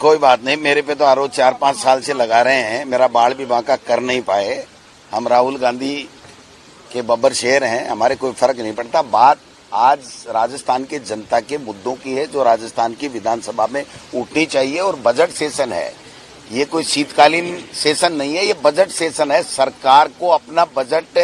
कोई बात नहीं, मेरे पे तो आरोप 4-5 साल से लगा रहे हैं। मेरा बाल भी बांका कर नहीं पाए। हम राहुल गांधी के बब्बर शेर हैं, हमारे कोई फर्क नहीं पड़ता। बात आज राजस्थान के जनता के मुद्दों की है, जो राजस्थान की विधानसभा में उठनी चाहिए। और बजट सेशन है, ये कोई शीतकालीन सेशन नहीं है, ये बजट सेशन है। सरकार को अपना बजट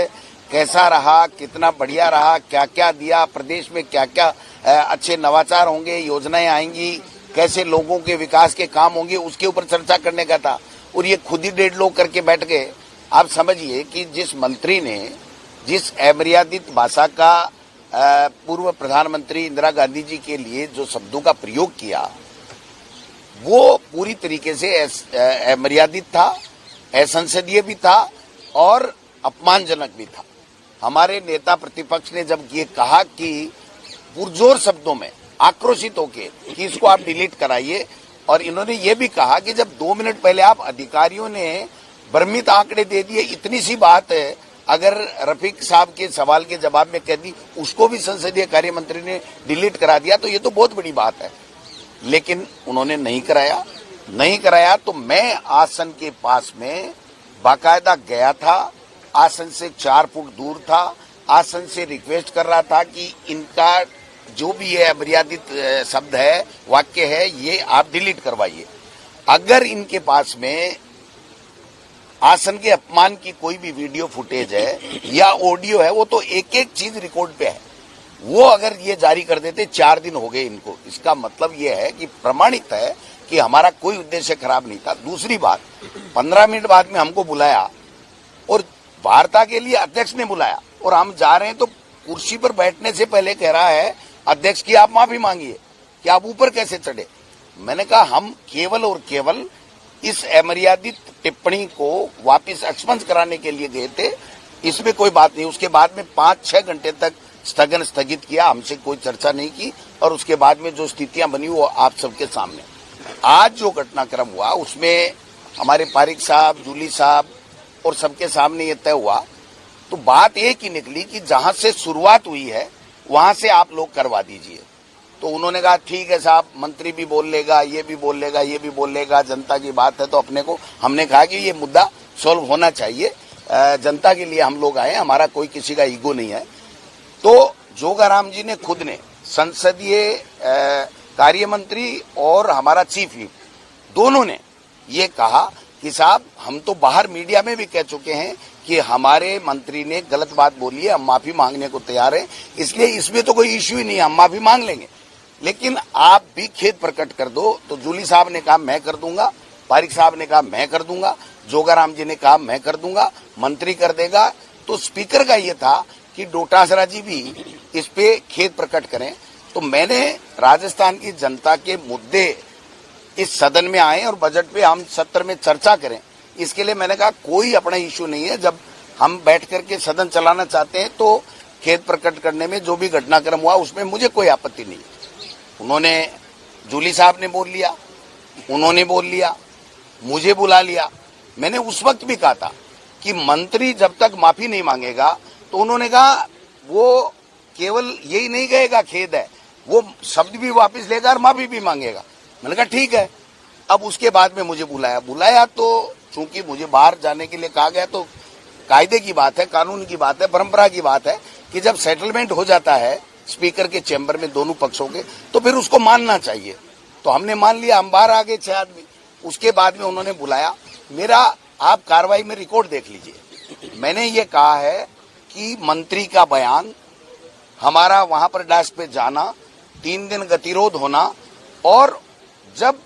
कैसा रहा, कितना बढ़िया रहा, क्या क्या दिया, प्रदेश में क्या क्या अच्छे नवाचार होंगे, योजनाएं आएंगी, कैसे लोगों के विकास के काम होंगे, उसके ऊपर चर्चा करने का था। और ये खुद ही 1.5 लोग करके बैठ गए। आप समझिए कि जिस मंत्री ने जिस अमर्यादित भाषा का पूर्व प्रधानमंत्री इंदिरा गांधी जी के लिए जो शब्दों का प्रयोग किया, वो पूरी तरीके से अमर्यादित था, असंसदीय भी था और अपमानजनक भी था। हमारे नेता प्रतिपक्ष ने जब ये कहा कि पुरजोर शब्दों में आक्रोशित होके कि इसको आप डिलीट कराइए, और इन्होंने ये भी कहा कि जब 2 मिनट पहले आप अधिकारियों ने भ्रमित आंकड़े दे दिए, इतनी सी बात है, अगर रफीक साहब के सवाल के जवाब में कह दी, उसको भी संसदीय कार्य मंत्री ने डिलीट करा दिया, तो ये तो बहुत बड़ी बात है। लेकिन उन्होंने नहीं कराया। तो मैं आसन के पास में बाकायदा गया था, आसन से 4 फुट दूर था, आसन से रिक्वेस्ट कर रहा था कि इनका जो भी है अमर्यादित शब्द है, वाक्य है, ये आप डिलीट करवाइए। अगर इनके पास में आसन के अपमान की कोई भी वीडियो फुटेज है या ऑडियो है, वो तो एक एक चीज रिकॉर्ड पे है, वो अगर ये जारी कर देते, 4 दिन हो गए इनको, इसका मतलब ये है कि प्रमाणित है कि हमारा कोई उद्देश्य खराब नहीं था। दूसरी बात, 15 मिनट बाद में हमको बुलाया और वार्ता के लिए अध्यक्ष ने बुलाया, और हम जा रहे हैं तो कुर्सी पर बैठने से पहले कह रहा है अध्यक्ष की आप माफी मांगिए कि आप ऊपर कैसे चढ़े। मैंने कहा हम केवल और केवल इस अमर्यादित टिप्पणी को वापस एक्सपंज कराने के लिए गए थे, इसमें कोई बात नहीं। उसके बाद में 5-6 घंटे तक स्थगित किया, हमसे कोई चर्चा नहीं की, और उसके बाद में जो स्थितियां बनी वो आप सबके सामने। आज जो घटनाक्रम हुआ उसमें हमारे पारिक साहब, जूली साहब और सबके सामने ये तय हुआ, तो बात एक ही निकली कि जहां से शुरुआत हुई है वहां से आप लोग करवा दीजिए। तो उन्होंने कहा ठीक है साहब, मंत्री भी बोल लेगा, ये भी बोल लेगा, ये भी बोल लेगा, जनता की बात है तो अपने को। हमने कहा कि ये मुद्दा सॉल्व होना चाहिए, जनता के लिए हम लोग आए, हमारा कोई किसी का ईगो नहीं है। तो जोगाराम जी ने खुद ने संसदीय कार्य मंत्री और हमारा चीफ व्हिप दोनों ने ये कहा कि साहब हम तो बाहर मीडिया में भी कह चुके हैं कि हमारे मंत्री ने गलत बात बोली है, हम माफी मांगने को तैयार हैं, इसलिए इसमें तो कोई इश्यू ही नहीं है, हम माफी मांग लेंगे, लेकिन आप भी खेद प्रकट कर दो। तो जूली साहब ने कहा मैं कर दूंगा, पारिक साहब ने कहा मैं कर दूंगा, जोगाराम जी ने कहा मैं कर दूंगा, मंत्री कर देगा। तो स्पीकर का ये था कि डोटासरा जी भी इस पे खेद प्रकट करें। तो मैंने राजस्थान की जनता के मुद्दे इस सदन में आए और बजट पे हम सत्र में चर्चा करें, इसके लिए मैंने कहा कोई अपना इश्यू नहीं है। जब हम बैठ करके सदन चलाना चाहते हैं तो खेद प्रकट करने में जो भी घटनाक्रम हुआ उसमें मुझे कोई आपत्ति नहीं। उन्होंने, जूली साहब ने बोल लिया, उन्होंने बोल लिया, मुझे बुला लिया। मैंने उस वक्त भी कहा था कि मंत्री जब तक माफी नहीं मांगेगा, तो उन्होंने कहा वो केवल यही नहीं कहेगा खेद है, वो शब्द भी वापस लेगा और माफी भी मांगेगा। मैंने कहा ठीक है। अब उसके बाद में मुझे बुलाया तो चूंकि मुझे बाहर जाने के लिए कहा गया, तो कायदे की बात है, कानून की बात है, परंपरा की बात है कि जब सेटलमेंट हो जाता है स्पीकर के चैम्बर में दोनों पक्षों के, तो फिर उसको मानना चाहिए। तो हमने मान लिया, हम बाहर आ गए 6 आदमी। उसके बाद में उन्होंने बुलाया, मेरा आप कार्रवाई में रिकॉर्ड देख लीजिए। मैंने ये कहा है कि मंत्री का बयान, हमारा वहां पर डेस्क पे जाना, 3 दिन गतिरोध होना, और जब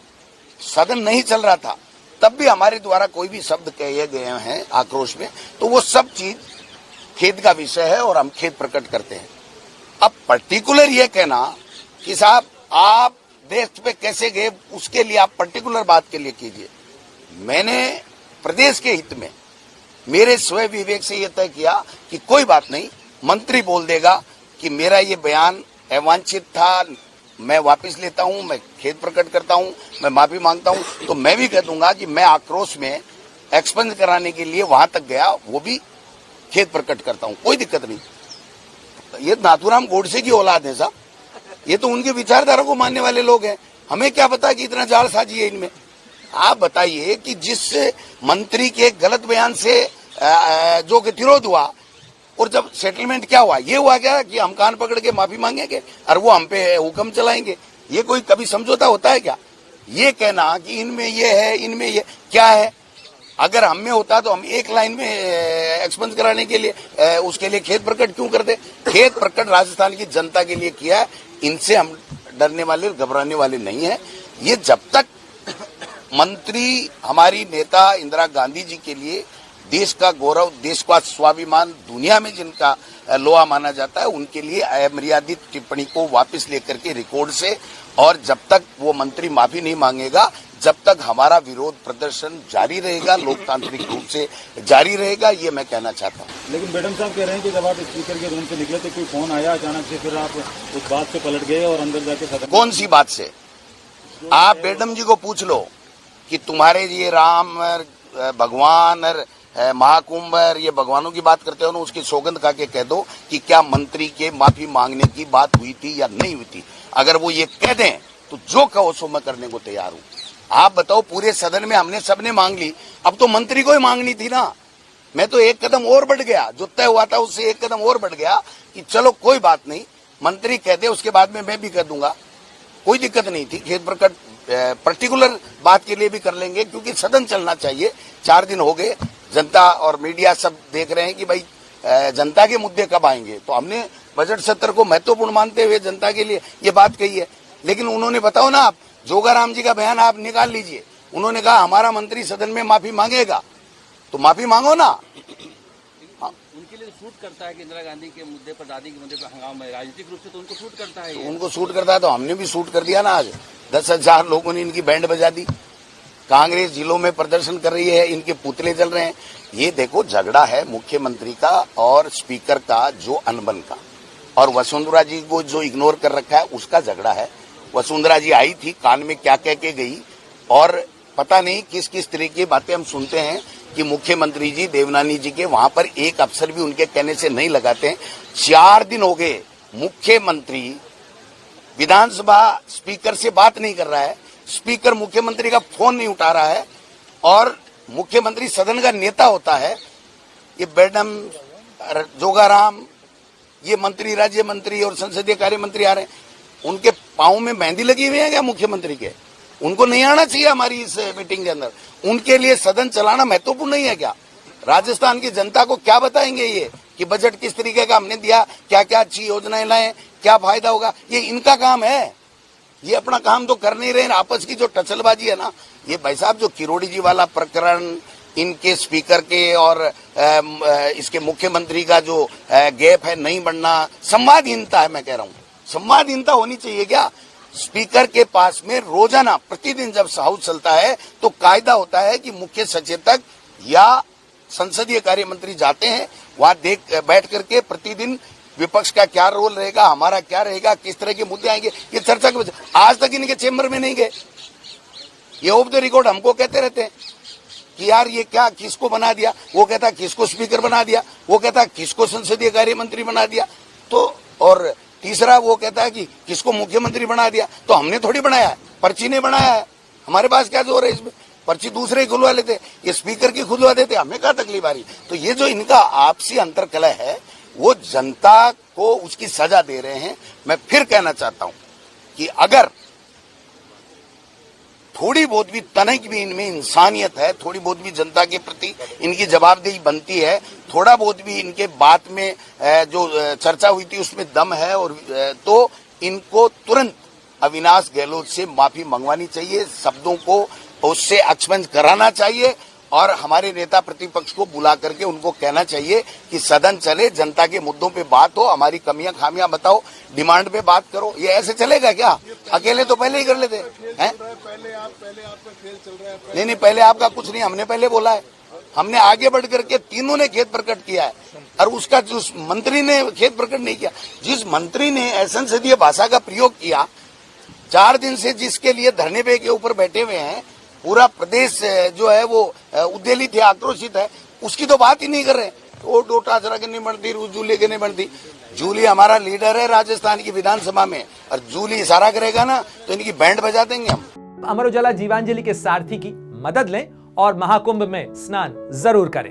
सदन नहीं चल रहा था तब भी हमारे द्वारा कोई भी शब्द कहे गए हैं आक्रोश में, तो वो सब चीज खेद का विषय है और हम खेद प्रकट करते हैं। अब पर्टिकुलर ये कहना कि साहब आप देश पे कैसे गए, उसके लिए आप पर्टिकुलर बात के लिए कीजिए। मैंने प्रदेश के हित में मेरे स्वयं विवेक से यह तय किया कि कोई बात नहीं, मंत्री बोल देगा कि मेरा ये बयान अवांछित था, मैं वापस लेता हूं, मैं खेद प्रकट करता हूं, मैं माफी मांगता हूं, तो मैं भी कह दूंगा कि मैं आक्रोश में एक्सपंज कराने के लिए वहां तक गया, वो भी खेद प्रकट करता हूं, कोई दिक्कत नहीं। ये नाथूराम गोडसे की औलाद है साहब, ये तो उनके विचारधारा को मानने वाले लोग हैं, हमें क्या पता कि इतना जालसाजी है इनमें। आप बताइए कि जिस मंत्री के गलत बयान से जो गतिरोध हुआ और जब सेटलमेंट क्या हुआ, ये हुआ क्या कि हम कान पकड़ के माफी मांगेंगे और वो हम पे हुक्म चलाएंगे? ये कोई कभी समझौता होता है क्या? ये कहना कि इनमें ये है, इनमें ये क्या है, अगर हम में होता तो हम एक लाइन में एक्सपेंस कराने के लिए उसके लिए खेत प्रकट क्यों कर दे? खेत प्रकट राजस्थान की जनता के लिए किया है, इनसे हम डरने वाले घबराने वाले नहीं है। ये जब तक मंत्री हमारी नेता इंदिरा गांधी जी के लिए देश का गौरव, देश का स्वाभिमान, दुनिया में जिनका लोहा माना जाता है, उनके लिए अमर्यादित टिप्पणी को वापस लेकर के रिकॉर्ड से, और जब तक वो मंत्री माफी नहीं मांगेगा, जब तक हमारा विरोध प्रदर्शन जारी रहेगा, लोकतांत्रिक रूप से जारी रहेगा, ये मैं कहना चाहता हूँ। लेकिन मैडम साहब कह रहे हैं कि जब आप स्पीकर के रूम से निकले तो कोई फोन आया अचानक से, फिर आप उस बात से पलट गए और अंदर जाके सदन। कौन सी बात से? आप मैडम जी को पूछ लो कि तुम्हारे ये राम भगवान और महाकुंभ ये भगवानों की बात करते हो ना, उसकी सौगंध खा के कह दो कि क्या मंत्री के माफी मांगने की बात हुई थी या नहीं हुई थी। अगर वो ये कह दें तो जो कहो सो मैं करने को तैयार हूं। आप बताओ, पूरे सदन में हमने सबने मांग ली, अब तो मंत्री को ही मांगनी थी ना। मैं तो एक कदम और बढ़ गया, जो तय हुआ था उससे एक कदम और बढ़ गया कि चलो कोई बात नहीं, मंत्री कह दे, उसके बाद में मैं भी कह दूंगा, कोई दिक्कत नहीं थी। खेत प्रकट पर्टिकुलर बात के लिए भी कर लेंगे, क्योंकि सदन चलना चाहिए। 4 दिन हो गए, जनता और मीडिया सब देख रहे हैं कि भाई जनता के मुद्दे कब आएंगे। तो हमने बजट सत्र को महत्वपूर्ण मानते हुए जनता के लिए ये बात कही है। लेकिन उन्होंने, बताओ ना आप, जोगाराम जी का बयान आप निकाल लीजिए, उन्होंने कहा हमारा मंत्री सदन में माफी मांगेगा, तो माफी मांगो ना। उनके लिए सूट करता है कि इंदिरा गांधी के मुद्दे पर, दादी के मुद्दे पर हंगामा, राजनीतिक रूप से तो उनको सूट करता है। तो उनको सूट करता है तो हमने भी सूट कर दिया ना। आज 10,000 लोगों ने इनकी बैंड बजा दी, कांग्रेस जिलों में प्रदर्शन कर रही है, इनके पुतले जल रहे हैं। ये देखो, झगड़ा है मुख्यमंत्री का और स्पीकर का, जो अनबन का, और वसुंधरा जी को जो इग्नोर कर रखा है उसका झगड़ा है। वसुंधरा जी आई थी, कान में क्या कह के गई, और पता नहीं किस किस तरह की बातें हम सुनते हैं कि मुख्यमंत्री जी, देवनानी जी के वहां पर एक अफसर भी उनके कहने से नहीं लगाते हैं। 4 दिन हो गए, मुख्यमंत्री विधानसभा स्पीकर से बात नहीं कर रहा है, स्पीकर मुख्यमंत्री का फोन नहीं उठा रहा है, और मुख्यमंत्री सदन का नेता होता है। ये मैडम जोगाराम, ये मंत्री, राज्य मंत्री और संसदीय कार्य मंत्री आ रहे हैं, उनके पांव में मेहंदी लगी हुई है क्या मुख्यमंत्री के? उनको नहीं आना चाहिए हमारी इस मीटिंग के अंदर? उनके लिए सदन चलाना महत्वपूर्ण नहीं है क्या? राजस्थान की जनता को क्या बताएंगे ये कि बजट किस तरीके का हमने दिया, क्या क्या अच्छी योजनाएं लाए, क्या फायदा होगा? ये इनका काम है, ये अपना काम तो कर नहीं रहे। आपस की जो टचलबाजी है ना, ये भाई साहब, जो किरोड़ी जी वाला प्रकरण, इनके स्पीकर के और इसके मुख्यमंत्री का जो गैप है, नहीं बढ़ना, संवादहीनता है। मैं कह रहा हूँ, संवादहीनता होनी चाहिए क्या? स्पीकर के पास में रोजाना प्रतिदिन जब हाउस चलता है तो कायदा होता है कि मुख्य सचेतक या संसदीय कार्य मंत्री जाते हैं, वहां बैठ करके प्रतिदिन विपक्ष का क्या रोल रहेगा, हमारा क्या रहेगा, किस तरह के मुद्दे आएंगे, ये चर्चा की। आज तक इनके चेंबर में नहीं गए। ये ऑफ द रिकॉर्ड हमको कहते रहते हैं कि यार ये क्या, किसको बना दिया, वो कहता किसको स्पीकर बना दिया, वो कहता किसको संसदीय कार्य मंत्री बना दिया, तो और तीसरा वो कहता है कि किसको मुख्यमंत्री बना दिया। तो हमने थोड़ी बनाया है, पर्ची ने बनाया है, हमारे पास क्या जोर है इसमें? पर्ची दूसरे ही खुलवा लेते, ये स्पीकर की खुलवा देते, हमें क्या तकलीफ आ रही? तो ये जो इनका आपसी अंतर्कलह है, वो जनता को उसकी सजा दे रहे हैं। मैं फिर कहना चाहता हूं कि अगर थोड़ी बहुत भी तनिक भी इनमें इंसानियत है, थोड़ी बहुत भी जनता के प्रति इनकी जवाबदेही बनती है, थोड़ा बहुत भी इनके बात में जो चर्चा हुई थी उसमें दम है, और तो इनको तुरंत अविनाश गहलोत से माफी मंगवानी चाहिए, शब्दों को उससे एक्सपेंस कराना चाहिए, और हमारे नेता प्रतिपक्ष को बुला करके उनको कहना चाहिए कि सदन चले, जनता के मुद्दों पे बात हो, हमारी कमियां खामियां बताओ, डिमांड पे बात करो। ये ऐसे चलेगा क्या? अकेले तो पहले ही कर लेते हैं। पहले आपका खेल चल रहा है। नहीं, पहले आपका कुछ नहीं, हमने पहले बोला है, हमने आगे बढ़ करके तीनों ने खेद प्रकट किया है, और उसका जो मंत्री ने खेद प्रकट नहीं किया, जिस मंत्री ने असंसदीय भाषा का प्रयोग किया, 4 दिन से जिसके लिए धरने पे के ऊपर बैठे हुए हैं, पूरा प्रदेश जो है वो उद्वेलित है, आक्रोशित है, उसकी तो बात ही नहीं कर रहे। वो डोटा जरा के नहीं बढ़ती, जूली के नहीं बढ़ती। जूली हमारा लीडर है राजस्थान की विधानसभा में, और जूली इशारा करेगा ना तो इनकी बैंड बजा देंगे हम। आप अमर उजाला जीवांजलि के सारथी की मदद लें और महाकुंभ में स्नान जरूर करें।